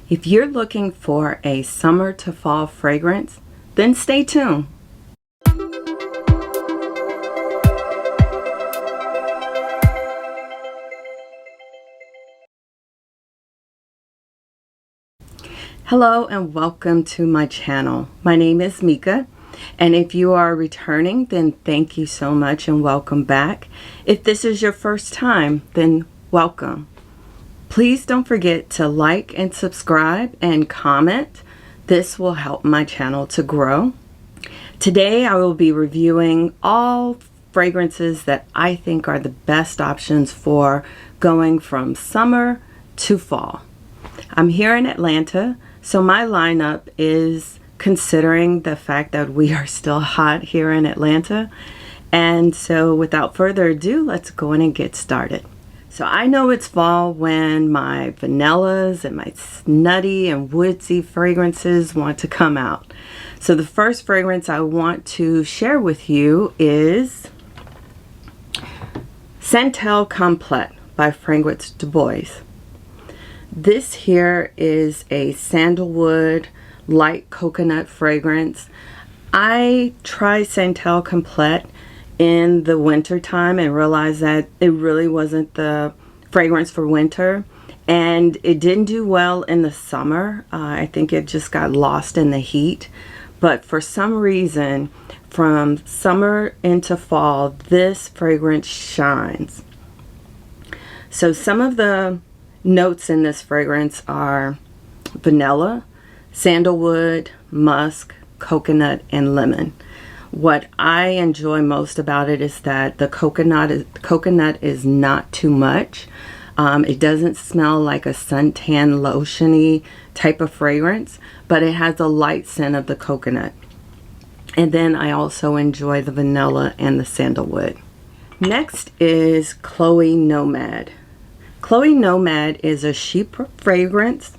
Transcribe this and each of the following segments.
If you're looking for a summer to fall fragrance, then stay tuned. Hello and welcome to my channel. My name is Mika, and if you are returning, then thank you so much and welcome back. If this is your first time, then welcome. Please don't forget to like and subscribe and comment. This will help my channel to grow. Today I will be reviewing all fragrances that I think are the best options for going from summer to fall. I'm here in Atlanta, so my lineup is considering the fact that we are still hot here in Atlanta. And so without further ado, let's go in and get started. So I know it's fall when my vanillas and my nutty and woodsy fragrances want to come out. So the first fragrance I want to share with you is Santel Complete by Dior Bois. This here is a sandalwood light coconut fragrance. I tried Santel Complete in the winter time and realized that it really wasn't the fragrance for winter, and it didn't do well in the summer. I think it just got lost in the heat, but for some reason from summer into fall this fragrance shines. So some of the notes in this fragrance are vanilla, sandalwood, musk, coconut, and lemon. What I enjoy most about it is that the coconut is not too much. It doesn't smell like a suntan lotiony type of fragrance, but it has a light scent of the coconut. And then I also enjoy the vanilla and the sandalwood. Next is Chloé Nomade. Chloé Nomade is a sheep fragrance.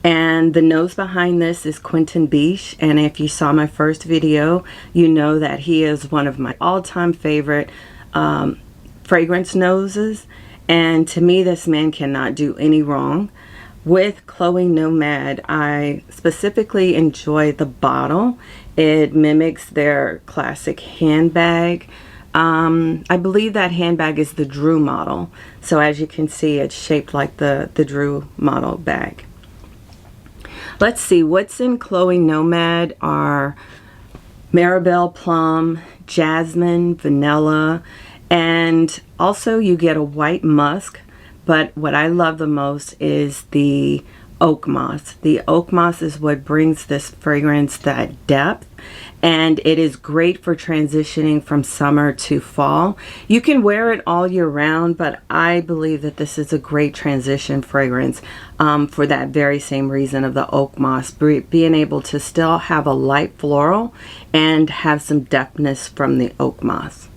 And the nose behind this is Quentin Biche, and if you saw my first video, you know that he is one of my all-time favorite fragrance noses, and to me this man cannot do any wrong. With Chloé Nomade, I specifically enjoy the bottle. It mimics their classic handbag. I believe that handbag is the Drew model, so as you can see it's shaped like the Drew model bag. Let's see, what's in Chloé Nomade are Maribel plum, jasmine, vanilla, and also you get a white musk, but what I love the most is the oak moss. The oak moss is what brings this fragrance that depth, and it is great for transitioning from summer to fall. You can wear it all year round, but I believe that this is a great transition fragrance for that very same reason of the oak moss, being able to still have a light floral and have some depthness from the oak moss.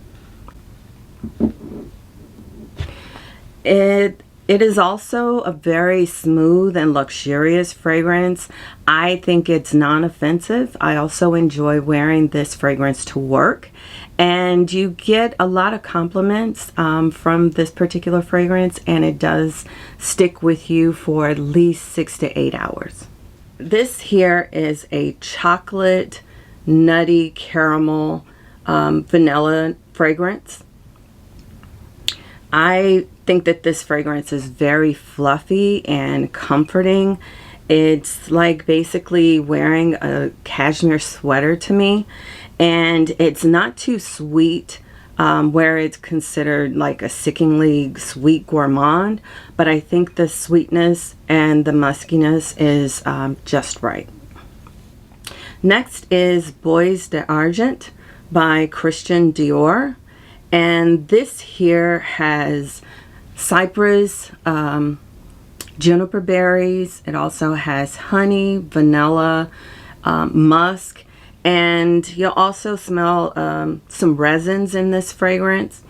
It is also a very smooth and luxurious fragrance. I think it's non-offensive. I also enjoy wearing this fragrance to work, and you get a lot of compliments from this particular fragrance, and it does stick with you for at least 6 to 8 hours. This here is a chocolate, nutty, caramel, vanilla fragrance. I think that this fragrance is very fluffy and comforting. It's like basically wearing a cashmere sweater to me, and it's not too sweet where it's considered like a sickeningly sweet gourmand, but I think the sweetness and the muskiness is just right. Next is Bois d'Argent by Christian Dior, and this here has cypress, juniper berries. It also has honey, vanilla, musk, and you'll also smell some resins in this fragrance.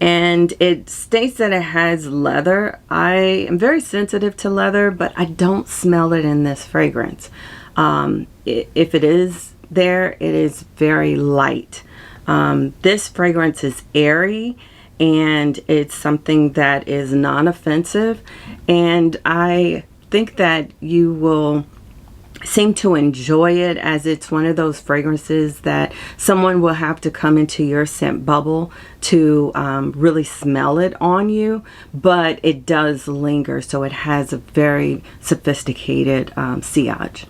And it states that it has leather. I am very sensitive to leather, but I don't smell it in this fragrance. If it is there, it is very light. This fragrance is airy, and it's something that is non-offensive, and I think that you will seem to enjoy it, as it's one of those fragrances that someone will have to come into your scent bubble to really smell it on you, but it does linger, so it has a very sophisticated sillage.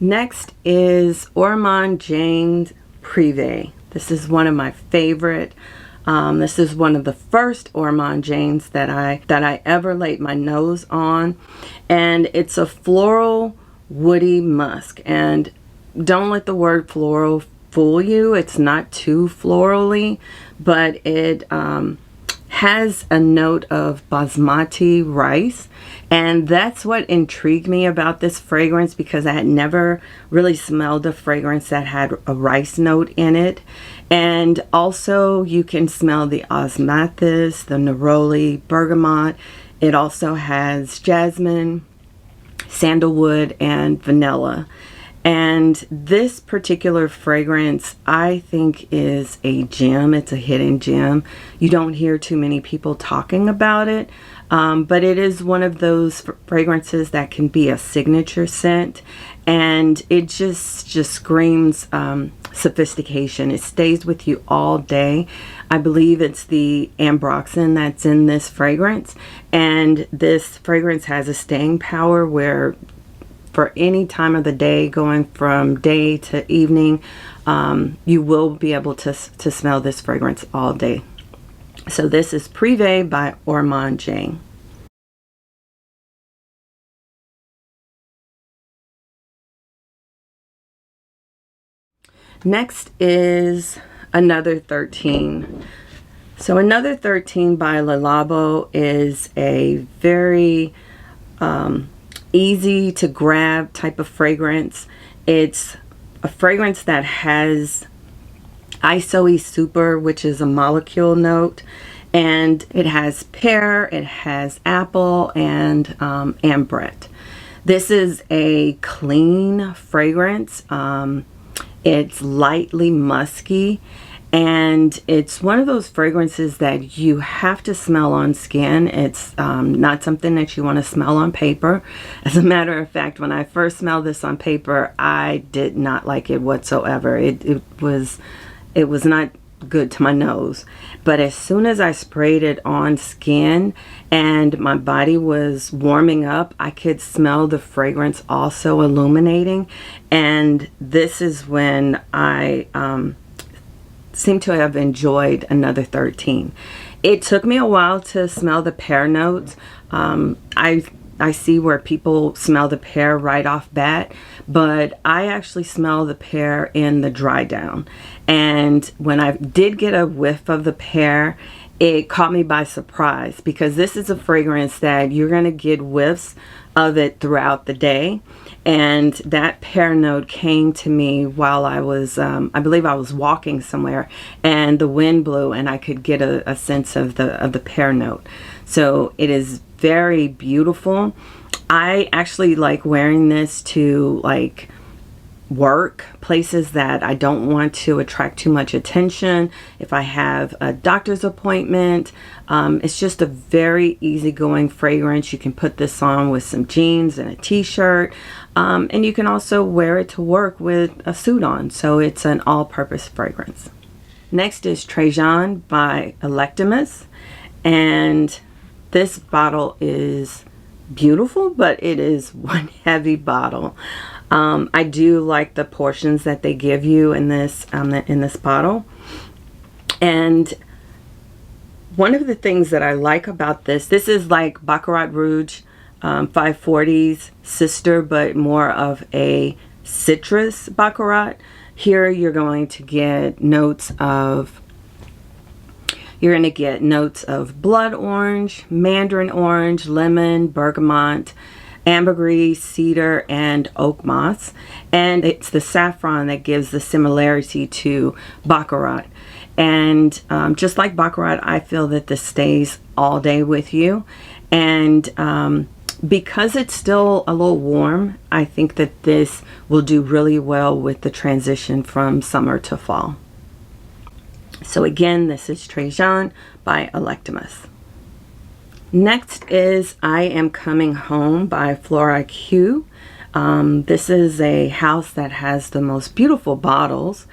Next is Ormond Jayne Privé. This is one of my favorite. This is one of the first Ormond Jaynes that I ever laid my nose on, and it's a floral woody musk. And don't let the word floral fool you. It's not too florally, but it has a note of basmati rice, and that's what intrigued me about this fragrance, because I had never really smelled a fragrance that had a rice note in it. And also you can smell the osmanthus, the neroli, bergamot. It also has jasmine, sandalwood, and vanilla. And this particular fragrance, I think, is a gem. It's a hidden gem. You don't hear too many people talking about it, but it is one of those fragrances that can be a signature scent, and it just screams sophistication. It stays with you all day. I believe it's the ambroxan that's in this fragrance, and this fragrance has a staying power where for any time of the day, going from day to evening, you will be able to smell this fragrance all day. So this is Privé by Ormond Jayne. Next is Another 13. So Another 13 by Lilabo is a very easy to grab type of fragrance. It's a fragrance that has isoe super, which is a molecule note, and it has pear, it has apple, and ambrette. This is a clean fragrance. It's lightly musky, and it's one of those fragrances that you have to smell on skin. It's not something that you want to smell on paper. As a matter of fact, when I first smelled this on paper, I did not like it whatsoever. It was not good to my nose. But as soon as I sprayed it on skin and my body was warming up, I could smell the fragrance also illuminating. And this is when I seem to have enjoyed Another 13. It took me a while to smell the pear notes. I see where people smell the pear right off bat, but I actually smell the pear in the dry down. And when I did get a whiff of the pear, it caught me by surprise, because this is a fragrance that you're going to get whiffs of it throughout the day. And that pear note came to me while I was, I believe I was walking somewhere, and the wind blew, and I could get a sense of the pear note. So it is very beautiful. I actually like wearing this to like work, places that I don't want to attract too much attention. If I have a doctor's appointment, it's just a very easygoing fragrance. You can put this on with some jeans and a t-shirt, and you can also wear it to work with a suit on. So it's an all-purpose fragrance. Next is Trejon by Electimuss, and this bottle is beautiful, but it is one heavy bottle. I do like the portions that they give you in this bottle. And one of the things that I like about this is like Baccarat Rouge 540's sister, but more of a citrus Baccarat. Here you're going to get notes of blood orange, mandarin orange, lemon, bergamot, ambergris, cedar, and oak moss. And it's the saffron that gives the similarity to Baccarat. And just like Baccarat, I feel that this stays all day with you. And because it's still a little warm, I think that this will do really well with the transition from summer to fall. So again, this is Trejon by Electimuss. Next is I Am Coming Home by Floraiku. This is a house that has the most beautiful bottles.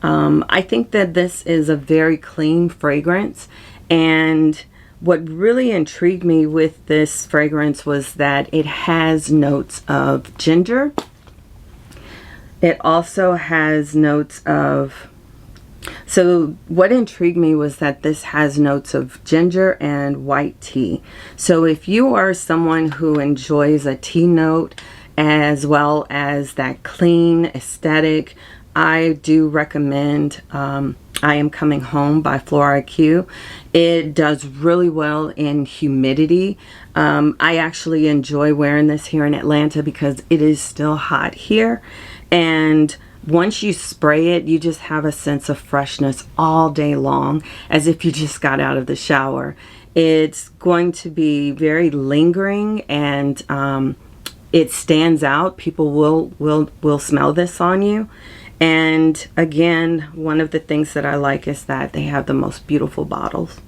I think that this is a very clean fragrance, and what really intrigued me with this fragrance was that it has notes of ginger. It also has notes of, so what intrigued me was that this has notes of ginger and white tea. So if you are someone who enjoys a tea note as well as that clean aesthetic, I do recommend I Am Coming Home by Floraiku. It does really well in humidity. I actually enjoy wearing this here in Atlanta because it is still hot here, and once you spray it, you just have a sense of freshness all day long, as if you just got out of the shower. It's going to be very lingering, and it stands out. People will smell this on you. And again, one of the things that I like is that they have the most beautiful bottles.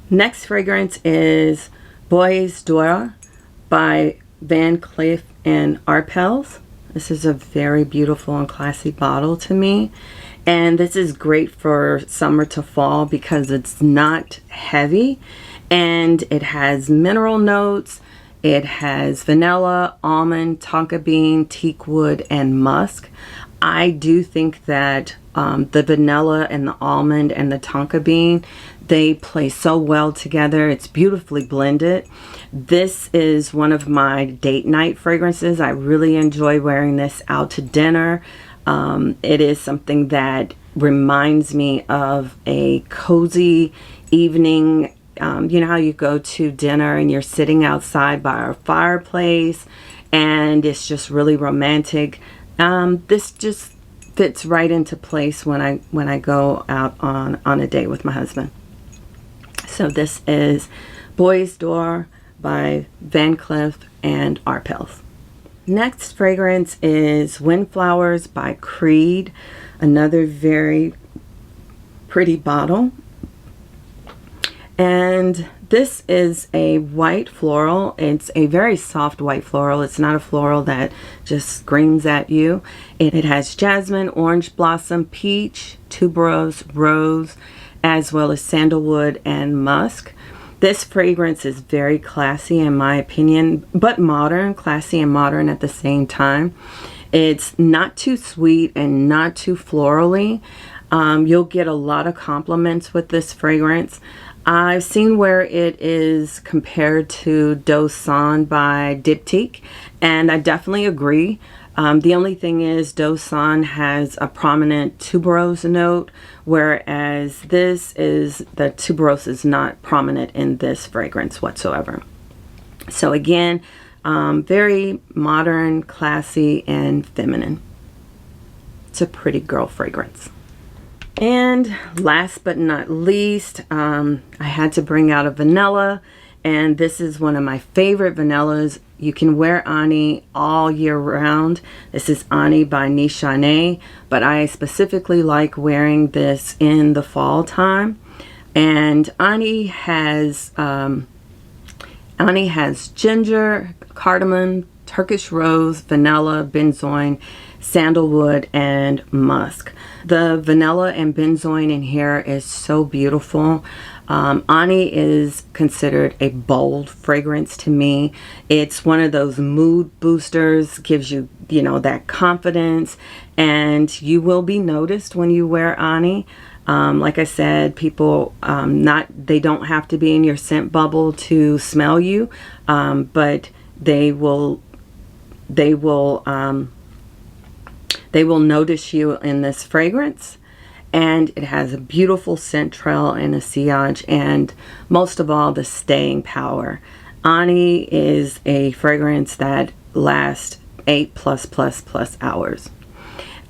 Next fragrance is Bois d'Or by Van Cleef and Arpels. This is a very beautiful and classy bottle to me. And this is great for summer to fall because it's not heavy, and it has mineral notes. It has vanilla, almond, tonka bean, teak wood, and musk. I do think that the vanilla and the almond and the tonka bean, they play so well together. It's beautifully blended. This is one of my date night fragrances. I really enjoy wearing this out to dinner. It is something that reminds me of a cozy evening. You know how you go to dinner and you're sitting outside by a fireplace and it's just really romantic. This just fits right into place when I go out on a date with my husband. So this is Bois d'Or by Van Cleef and Arpels. Next fragrance is Windflowers by Creed, another very pretty bottle. And this is a white floral. It's a very soft white floral. It's not a floral that just screams at you. It has jasmine, orange blossom, peach, tuberose, rose, as well as sandalwood and musk. This fragrance is very classy in my opinion, but modern, classy and modern at the same time. It's not too sweet and not too florally. You'll get a lot of compliments with this fragrance. I've seen where it is compared to Dos San by Diptyque, and I definitely agree. The only thing is Dos San has a prominent tuberose note, whereas the tuberose is not prominent in this fragrance whatsoever. So again, very modern, classy, and feminine. It's a pretty girl fragrance. And last but not least, I had to bring out a vanilla, and this is one of my favorite vanillas. You can wear Ani all year round. This is Ani by Nishane Ani, but I specifically like wearing this in the fall time. And Ani has ginger, cardamom, Turkish rose, vanilla, benzoin, sandalwood, and musk. The vanilla and benzoin in here is so beautiful. Ani is considered a bold fragrance to me. It's one of those mood boosters, gives you, that confidence, and you will be noticed when you wear Ani. Like I said, people, they don't have to be in your scent bubble to smell you, but they will notice you in this fragrance. And it has a beautiful scent trail and a sillage, and most of all, the staying power. Ani is a fragrance that lasts 8+ hours.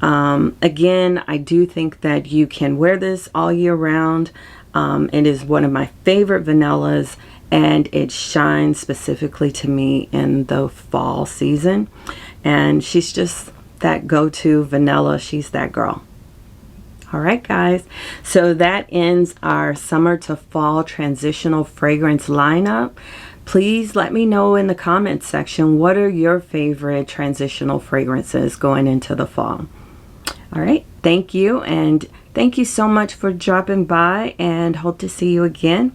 Again, I do think that you can wear this all year round. It is one of my favorite vanillas, and it shines specifically to me in the fall season. And she's just that go-to vanilla. She's that girl. All right, guys. So that ends our summer to fall transitional fragrance lineup. Please let me know in the comments section, what are your favorite transitional fragrances going into the fall? All right. Thank you. And thank you so much for dropping by, and hope to see you again.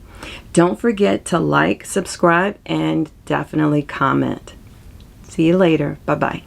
Don't forget to like, subscribe, and definitely comment. See you later. Bye-bye.